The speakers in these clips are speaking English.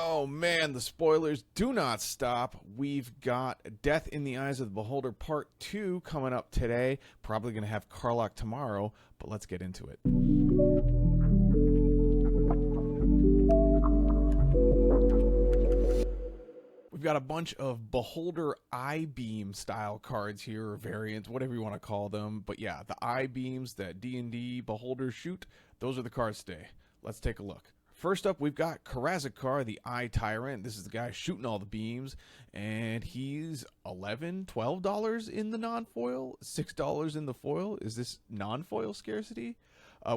Oh man, the spoilers do not stop. We've got Death in the Eyes of the Beholder Part 2 coming up today. Probably going to have Carlock tomorrow, but let's get into it. We've got a bunch of Beholder I-beam style cards here, or variants, whatever you want to call them. But yeah, the I-beams that D&D Beholders shoot, those are the cards today. Let's take a look. First up, we've got Carzakar, the Eye Tyrant. This is the guy shooting all the beams, and he's $11, $12 in the non-foil, $6 in the foil. Is this non-foil scarcity?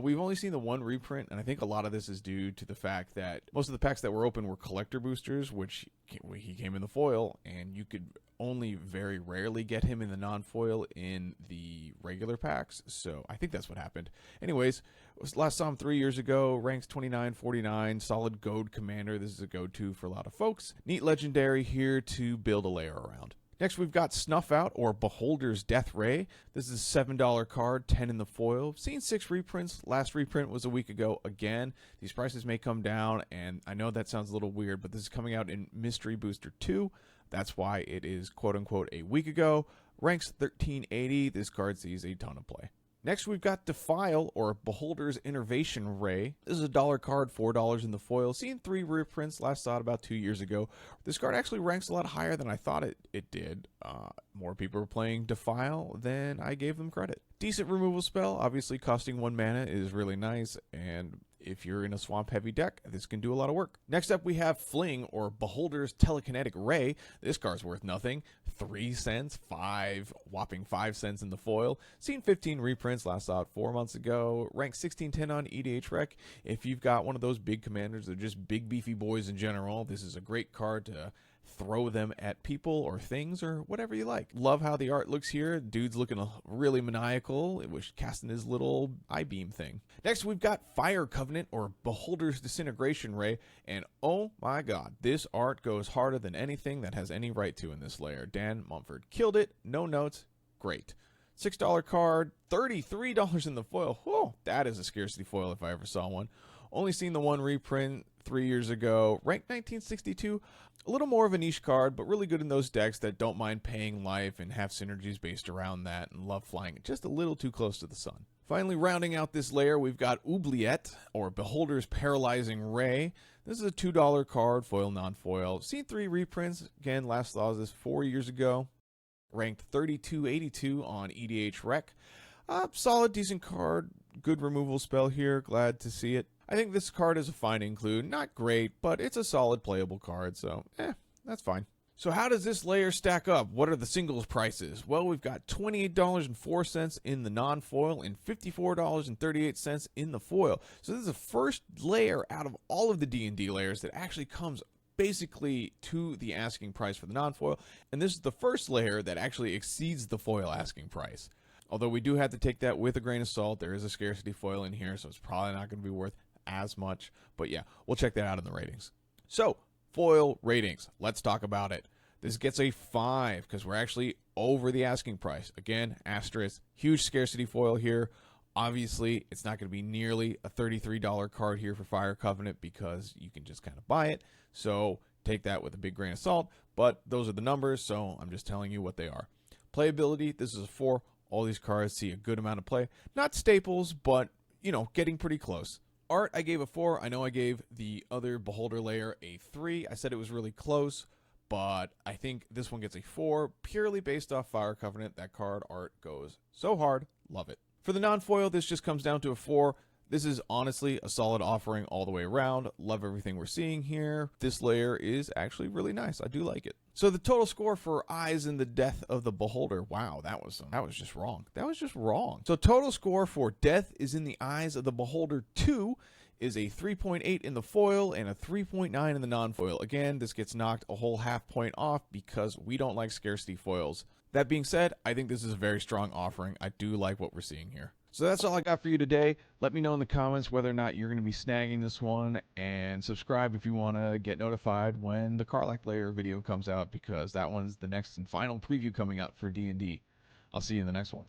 We've only seen the one reprint, and I think a lot of this is due to the fact that most of the packs that were open were collector boosters, which he came in the foil, and you could only very rarely get him in the non-foil in the regular packs, so I think that's what happened. Anyways, last saw him 3 years ago, ranks 29-49, solid goad commander. This is a go-to for a lot of folks. Neat legendary here to build a lair around. Next, we've got Snuffout, or Beholder's Death Ray. This is a $7 card, 10 in the foil. Seen 6 reprints. Last reprint was a week ago again. These prices may come down, and I know that sounds a little weird, but this is coming out in Mystery Booster 2. That's why it is quote-unquote a week ago. Ranks 1380. This card sees a ton of play. Next, we've got Defile, or Beholder's Innervation Ray. This is a $1 card, $4 in the foil. Seen 3 reprints, last saw it about 2 years ago. This card actually ranks a lot higher than I thought it did. More people are playing Defile than I gave them credit. Decent removal spell, obviously costing 1 mana is really nice, and if you're in a swamp-heavy deck, this can do a lot of work. Next up, we have Fling, or Beholder's Telekinetic Ray. This card's worth nothing. 3 cents, whopping 5 cents in the foil. Seen 15 reprints, last saw it 4 months ago. Ranked 1610 on EDH Rec. If you've got one of those big commanders, they're just big beefy boys in general, this is a great card to throw them at people or things or whatever you like. Love how the art looks here. Dude's looking really maniacal. It was casting his little I-beam thing. Next, we've got Fire Covenant, or Beholder's Disintegration Ray, and oh my god, this art goes harder than anything that has any right to in this layer. Dan Mumford killed it. No notes. Great. $6 card, $33 in the foil. Whoa, that is a scarcity foil if I ever saw one. Only seen the one reprint 3 years ago. Ranked 1962. A little more of a niche card, but really good in those decks that don't mind paying life and have synergies based around that and love flying it just a little too close to the sun. Finally, rounding out this layer, we've got Oubliette, or Beholder's Paralyzing Ray. This is a $2 card, foil, non-foil. Seen 3 reprints. Again, last saw this 4 years ago. Ranked 3282 on EDH Rec. Solid, decent card. Good removal spell here. Glad to see it. I think this card is a fine include. Not great, but it's a solid playable card, so that's fine. So how does this layer stack up? What are the singles prices? Well, we've got $28.04 in the non-foil and $54.38 in the foil. So this is the first layer out of all of the D&D layers that actually comes basically to the asking price for the non-foil, and this is the first layer that actually exceeds the foil asking price. Although we do have to take that with a grain of salt. There is a scarcity foil in here, so it's probably not going to be worth as much. But yeah, we'll check that out in the ratings. So, foil ratings. Let's talk about it. This gets a 5 because we're actually over the asking price. Again, asterisk, huge scarcity foil here. Obviously, it's not going to be nearly a $33 card here for Fire Covenant because you can just kind of buy it. So, take that with a big grain of salt. But those are the numbers, so I'm just telling you what they are. Playability, this is a 4. All these cards see a good amount of play. Not staples, but, you know, getting pretty close. Art, I gave a 4. I know I gave the other Beholder layer a 3. I said it was really close, but I think this one gets a 4 purely based off Fire Covenant. That card art goes so hard. Love it. For the non-foil, this just comes down to a 4. This is honestly a solid offering all the way around. Love everything we're seeing here. This layer is actually really nice. I do like it. So the total score for Eyes in the Death of the Beholder. Wow, that was just wrong. That was just wrong. So total score for Death is in the Eyes of the Beholder 2 is a 3.8 in the foil and a 3.9 in the non-foil. Again, this gets knocked a whole half point off because we don't like scarcity foils. That being said, I think this is a very strong offering. I do like what we're seeing here. So that's all I got for you today. Let me know in the comments whether or not you're going to be snagging this one, and subscribe if you want to get notified when the Carlock Lair video comes out, because that one's the next and final preview coming out for D&D. I'll see you in the next one.